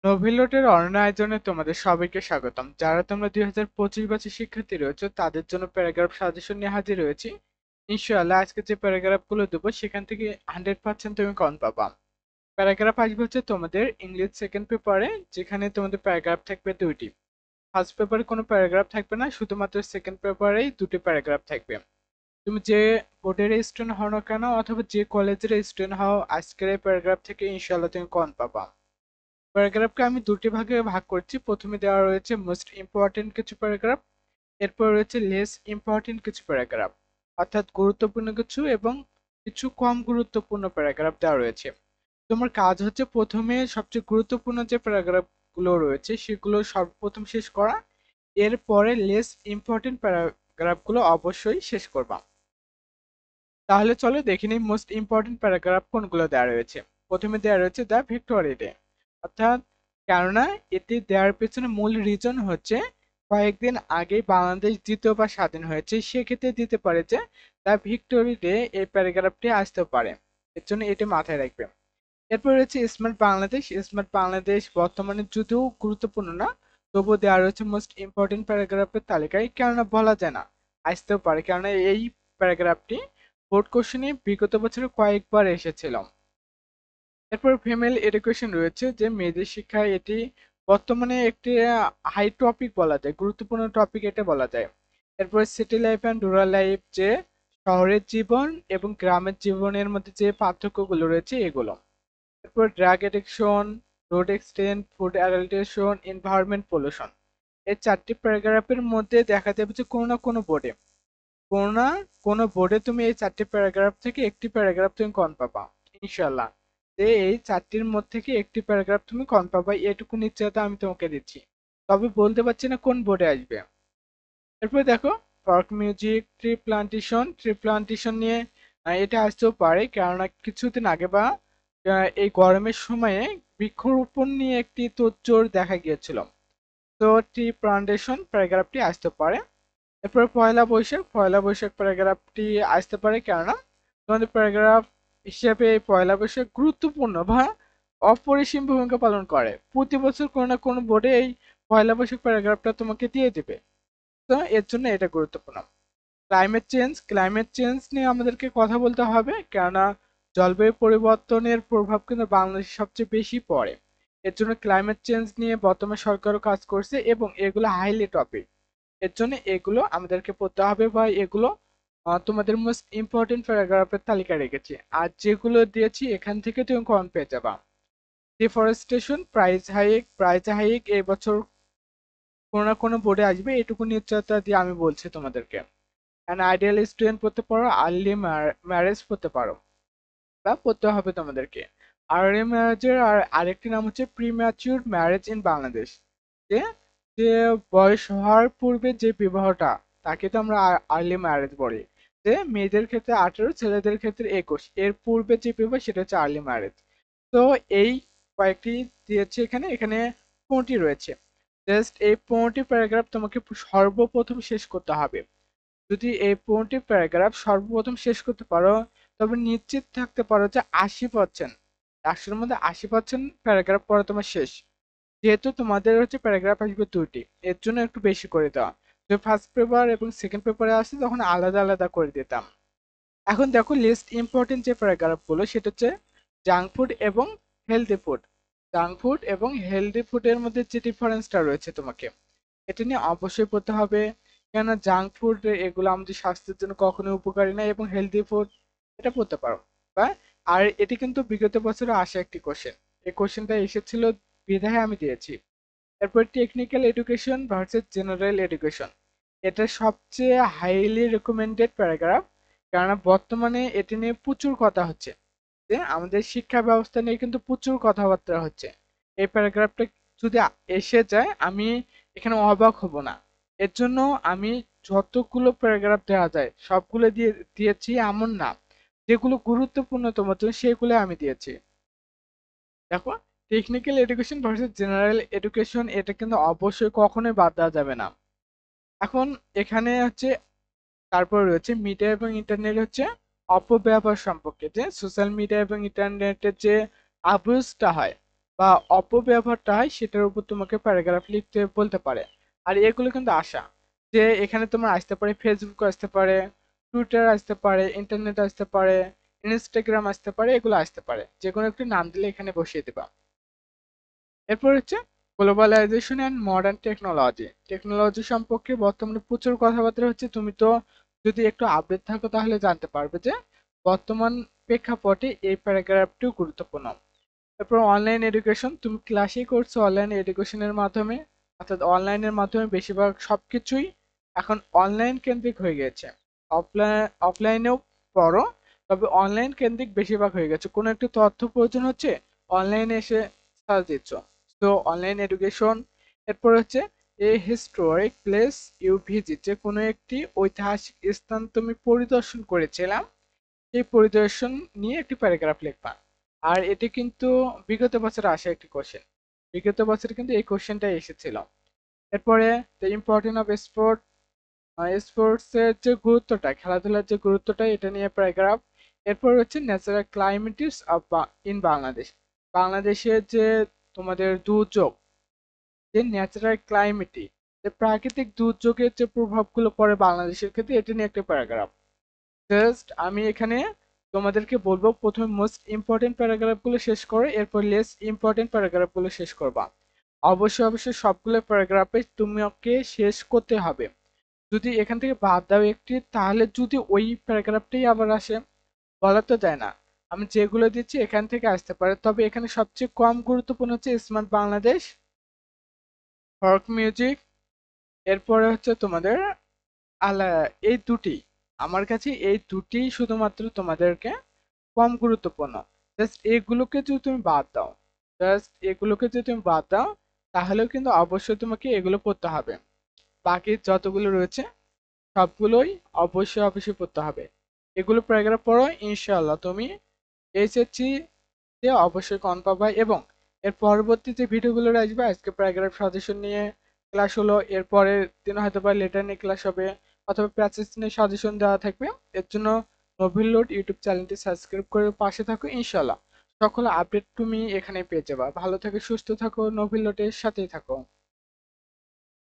নোভেলোটের অনন্য আয়োজনে তোমাদের সবাইকে স্বাগতম। যারা তোমরা 2025 ব্যাচের শিক্ষার্থী রয়েছে তাদের জন্য প্যারাগ্রাফ সাজেশন নিয়ে হাজির হয়েছি। ইনশাআল্লাহ আজকে যে প্যারাগ্রাফ গুলো দেবো সেখান থেকে 100% তুমি কমন পাবা। প্যারাগ্রাফ আসবে হচ্ছে তোমাদের ইংলিশ সেকেন্ড পেপারে, যেখানে তোমাদের প্যারাগ্রাফ থাকবে দুইটি। ফার্স্ট পেপারে কোনো প্যারাগ্রাফ থাকবে না, শুধুমাত্র সেকেন্ড পেপারেই দুটি প্যারাগ্রাফ থাকবে। তুমি যে বোর্ডের স্টুডেন্ট হও না কেন অথবা যে কলেজের স্টুডেন্ট হও, আজকের এই প্যারাগ্রাফ থেকে ইনশাআল্লাহ তুমি কমন পাবা। প্যারাগ্রাফকে আমি দুটি ভাগে ভাগ করছি। প্রথমে দেওয়া রয়েছে মোস্ট ইম্পর্টেন্ট কিছু প্যারাগ্রাফ, এরপর রয়েছে লেস ইম্পর্টেন্ট কিছু প্যারাগ্রাফ, অর্থাৎ গুরুত্বপূর্ণ কিছু এবং কিছু কম গুরুত্বপূর্ণ প্যারাগ্রাফ দেওয়া রয়েছে। তোমার কাজ হচ্ছে প্রথমে সবচেয়ে গুরুত্বপূর্ণ যে প্যারাগ্রাফ গুলো রয়েছে সেগুলো সর্বপ্রথম শেষ করা, এরপরে লেস ইম্পর্টেন্ট প্যারাগ্রাফ গুলো অবশ্যই শেষ করবা। তাহলে চলো দেখে নিই মোস্ট ইম্পর্টেন্ট প্যারাগ্রাফ কোনগুলো দেওয়া রয়েছে। প্রথমে দেওয়া রয়েছে দ্য ভিক্টোরি ডে, অর্থাৎ কেননা এটি দেওয়ার পেছনে মূল রিজন হচ্ছে কয়েকদিন আগে বাংলাদেশ দ্বিতীয়বার স্বাধীন হয়েছে, সেক্ষেত্রে দিতে পারে যে দ্য ভিক্টোরি ডে এই প্যারাগ্রাফটি আসতে পারে, এর জন্য এটি মাথায় রাখবে। এরপর রয়েছে স্মার্ট বাংলাদেশ। স্মার্ট বাংলাদেশ বর্তমানে যদিও গুরুত্বপূর্ণ না, তবুও দেওয়া রয়েছে মোস্ট ইম্পর্টেন্ট প্যারাগ্রাফের তালিকায়, কেননা বলা যায় না আসতেও পারে, কেননা এই প্যারাগ্রাফটি বোর্ড কোশ্চেনে বিগত বছরে কয়েকবার এসেছিল। এরপর ফিমেল এডুকেশন রয়েছে, যে মেয়েদের শিক্ষা, এটি বর্তমানে একটি হাই টপিক বলা যায়, গুরুত্বপূর্ণ টপিক এটা বলা যায়। এরপর city life and rural life, যে শহরের জীবন এবং গ্রামের জীবনের মধ্যে যে পার্থক্যগুলো রয়েছে এগুলো। এরপর drug addiction, road accident, food adulteration, environment pollution. এই চারটি প্যারাগ্রাফের মধ্যে দেখা যাবে যে কোনো না কোনো বোর্ডে, কোনো না কোনো বোর্ডে তুমি এই চারটি প্যারাগ্রাফ থেকে একটি প্যারাগ্রাফ তুমি কম পাবা ইনশাল্লাহ। যে এই চারটির মধ্যে থেকে একটি প্যারাগ্রাফ তুমি কম পাবা, এটুকু নিশ্চয়তা আমি তোমাকে দিচ্ছি, তবে বলতে পারছি না কোন বোর্ডে আসবে। এরপরে দেখো ফর্ক মিউজিক, ট্রি প্লান্টেশন নিয়ে এটা আসতেও পারে, কেননা কিছুদিন আগে বা এই গরমের সময়ে বৃক্ষরোপণ নিয়ে একটি তোড়জোড় দেখা গিয়েছিল। তো ট্রি প্লান্টেশন প্যারাগ্রাফটি আসতে পারে। এরপর পয়লা বৈশাখ প্যারাগ্রাফটি আসতে পারে, কেননা তোমাদের প্যারাগ্রাফ হিসেবে এই পয়লা বৈশাখ গুরুত্বপূর্ণ বা অপরিসীম ভূমিকা পালন করে। প্রতি বছর কোনো না কোনো বোর্ডে এই পয়লা বৈশাখ প্যারাগ্রাফটা তোমাকে দিয়ে দেবে, তো এর জন্য এটা গুরুত্বপূর্ণ। ক্লাইমেট চেঞ্জ নিয়ে আমাদেরকে কথা বলতে হবে, কেননা জলবায়ু পরিবর্তনের প্রভাব কিন্তু বাংলাদেশে সবচেয়ে বেশি পড়ে। এর জন্য ক্লাইমেট চেঞ্জ নিয়ে বর্তমান সরকারও কাজ করছে এবং এগুলো হাইলি টপিক, এর জন্য এগুলো আমাদেরকে পড়তে হবে বা এগুলো তোমাদের মোস্ট ইম্পর্টেন্ট প্যারাগ্রাফের তালিকা রেখেছি। আর যেগুলো দিয়েছি এখান থেকে তুমি কম পেয়ে যাবা। ডিফরেস্টেশন, প্রাইস হাইক এই বছর কোনো না কোনো বোর্ডে আসবে, এটুকু নিশ্চয়তা দিয়ে আমি বলছি তোমাদেরকে। অ্যান আইডিয়াল স্টুডেন্ট পড়তে পারো, আর্লি ম্যারেজ পড়তে পারো বা পড়তে হবে তোমাদেরকে। আর্লি ম্যারেজের আর আরেকটি নাম হচ্ছে প্রিম্যাচিউর ম্যারেজ ইন বাংলাদেশ, যে যে বয়স হওয়ার পূর্বে যে বিবাহটা, তাকে তো আমরা আর্লি ম্যারেজ বলি। যে মেয়েদের ক্ষেত্রে 18, ছেলেদের ক্ষেত্রে 21, এর পূর্বে যে বিবাহ সেটা হচ্ছে আর্লি ম্যারেজ। তো এই কয়েকটি দিয়েছে এখানে, এখানে 15টি রয়েছে। জাস্ট এই 15টি প্যারাগ্রাফ তোমাকে সর্বপ্রথম শেষ করতে হবে। যদি এই 15টি প্যারাগ্রাফ সর্বপ্রথম শেষ করতে পারো, তবে নিশ্চিত থাকতে পারো যে 80%, 100-এর মধ্যে 80% প্যারাগ্রাফ পড়া তোমার শেষ। যেহেতু তোমাদের হচ্ছে প্যারাগ্রাফ আসবে দুইটি, এর জন্য একটু বেশি করে দেওয়া। যদি ফার্স্ট পেপার এবং সেকেন্ড পেপারে আসে তখন আলাদা আলাদা করে দিতাম। এখন দেখো লিস্ট ইম্পর্টেন্ট যে প্যারাগ্রাফগুলো, সেটা হচ্ছে জাঙ্ক ফুড এবং হেলদি ফুড। জাঙ্ক ফুড এবং হেলদি ফুডের মধ্যে যে ডিফারেন্সটা রয়েছে তোমাকে এটা নিয়ে অবশ্যই পড়তে হবে, কেন জাঙ্ক ফুড এগুলো আমাদের স্বাস্থ্যের জন্য কখনোই উপকারী না, এবং হেলদি ফুড এটা পড়তে পারো বা। আর এটি কিন্তু বিগত বছরে আসা একটি কোশ্চেন, এই কোশ্চেনটা এসেছিল বিধায় আমি দিয়েছি। এরপর technical education versus general education, এটা সবচেয়ে হাইলি রেকমেন্ডেড প্যারাগ্রাফ, কেননা বর্তমানে এটি নিয়ে প্রচুর কথা হচ্ছে, যে আমাদের শিক্ষা ব্যবস্থা নিয়ে কিন্তু প্রচুর কথাবার্তা হচ্ছে। এই প্যারাগ্রাফটা যদি এসে যায় আমি এখানে অবাক হব না। এর জন্য আমি যতগুলো প্যারাগ্রাফ দেওয়া যায় সবগুলো দিয়েছি এমন না, যেগুলো গুরুত্বপূর্ণ তোমার জন্য সেগুলো আমি দিয়েছি। দেখো technical education versus general education, এটা কিন্তু অবশ্যই কখনোই বাদ দেওয়া যাবে না। এখন এখানে হচ্ছে তারপর রয়েছে মিডিয়া এবং ইন্টারনেট হচ্ছে অপব্যবহার সম্পর্কে, যে সোশ্যাল মিডিয়া এবং ইন্টারনেটের যে আবুজটা হয় বা অপব্যবহারটা হয় সেটার উপর তোমাকে প্যারাগ্রাফ লিখতে বলতে পারে। আর এগুলো কিন্তু আশা যে এখানে তোমার আসতে পারে, ফেসবুক আসতে পারে, টুইটার আসতে পারে, ইন্টারনেট আসতে পারে, ইনস্টাগ্রাম আসতে পারে, এগুলো আসতে পারে, যে কোনো একটি নাম দিলে এখানে বসিয়ে দেবা। এরপর হচ্ছে globalisation and modern technology. Technology সম্পর্কে বর্তমানে প্রচুর কথাবার্তা হচ্ছে। তুমি তো যদি একটু আপডেট থাকো তাহলে জানতে পারবে যে বর্তমান প্রেক্ষাপটে এই প্যারাগ্রাফটিও গুরুত্বপূর্ণ। তারপর অনলাইন এডুকেশন, তুমি ক্লাসই করছো অনলাইন এডুকেশনের মাধ্যমে, অর্থাৎ অনলাইনের মাধ্যমে বেশিরভাগ সবকিছুই এখন অনলাইন কেন্দ্রিক হয়ে গেছে। অফলাইনেও পড়ো, তবে অনলাইন কেন্দ্রিক বেশিরভাগ হয়ে গেছে। কোনো একটু তথ্য প্রয়োজন হচ্ছে, অনলাইনে এসে সার্চ দিচ্ছ। তো অনলাইন এডুকেশন। এরপর হচ্ছে এ হিস্টোরিক প্লেস ইউ ভিজিট, যে কোনো একটি ঐতিহাসিক স্থান তুমি পরিদর্শন করেছিলাম, এই পরিদর্শন নিয়ে একটি প্যারাগ্রাফ লিখবা। আর এটি কিন্তু বিগত বছরে আসা একটি কোশ্চেন, বিগত বছরে কিন্তু এই কোশ্চেনটাই এসেছিল। এরপরে the importance of sport, sports এর যে গুরুত্বটা, খেলাধুলার যে গুরুত্বটা, এটা নিয়ে প্যারাগ্রাফ। এরপর হচ্ছে ন্যাচারাল ক্লাইমেটিস অফ ইন বাংলাদেশ, বাংলাদেশের যে তোমাদের দুর্যোগ, যে ন্যাচারাল ক্লাইমেটি, যে প্রাকৃতিক দুর্যোগের যে প্রভাবগুলো পড়ে বাংলাদেশের ক্ষেত্রে, এটা নিয়ে একটা প্যারাগ্রাফ। জাস্ট আমি এখানে তোমাদেরকে বলবো প্রথমে মোস্ট ইম্পর্টেন্ট প্যারাগ্রাফগুলো শেষ করো, এরপর লেস ইম্পর্টেন্ট প্যারাগ্রাফগুলো শেষ করবা। অবশ্যই অবশ্যই সবগুলো প্যারাগ্রাফে তোমাকে শেষ করতে হবে। যদি এখান থেকে বাদ দাও একটি, তাহলে যদি ওই প্যারাগ্রাফটাই আবার আসে, বলা তো যায় না। আমি যেগুলো দিচ্ছি এখান থেকে আসতে পারে, তবে এখানে সবচেয়ে কম গুরুত্বপূর্ণ হচ্ছে স্মার্ট বাংলাদেশ, ফর্ক মিউজিক, এরপরে হচ্ছে তোমাদের আলা, এই দুটি, আমার কাছে এই দুটি শুধুমাত্র তোমাদেরকে কম গুরুত্বপূর্ণ। জাস্ট এগুলোকে যদি তুমি বাদ দাও, জাস্ট এগুলোকে যদি তুমি বাদ দাও, তাহলেও কিন্তু অবশ্যই তোমাকে এগুলো পড়তে হবে। বাকি যতগুলো রয়েছে সবগুলোই অবশ্যই অবশ্যই পড়তে হবে। এগুলো প্যারাগ্রাফ পড়ো, ইনশাআল্লাহ তুমি এইচএসসি তে অবশ্যই কন পাবা। এবং এর পরবর্তী যে ভিডিওগুলো আসবে, আজকে প্যারাগ্রাফ সাজেশন নিয়ে ক্লাস হলো, এর পরের দিন হয়তো বা লেটার নিয়ে ক্লাস হবে, অথবা প্যাসেজ নিয়ে সাজেশন দেওয়া থাকবে। এর জন্য নভিল লোড ইউটিউব চ্যানেলটি সাবস্ক্রাইব করে পাশে থাকো, ইনশাআল্লাহ সকল আপডেট তুমি এখানে পেয়ে যাবা। ভালো থাকো, সুস্থ থাকো, নভিল লোডের সাথেই থাকো।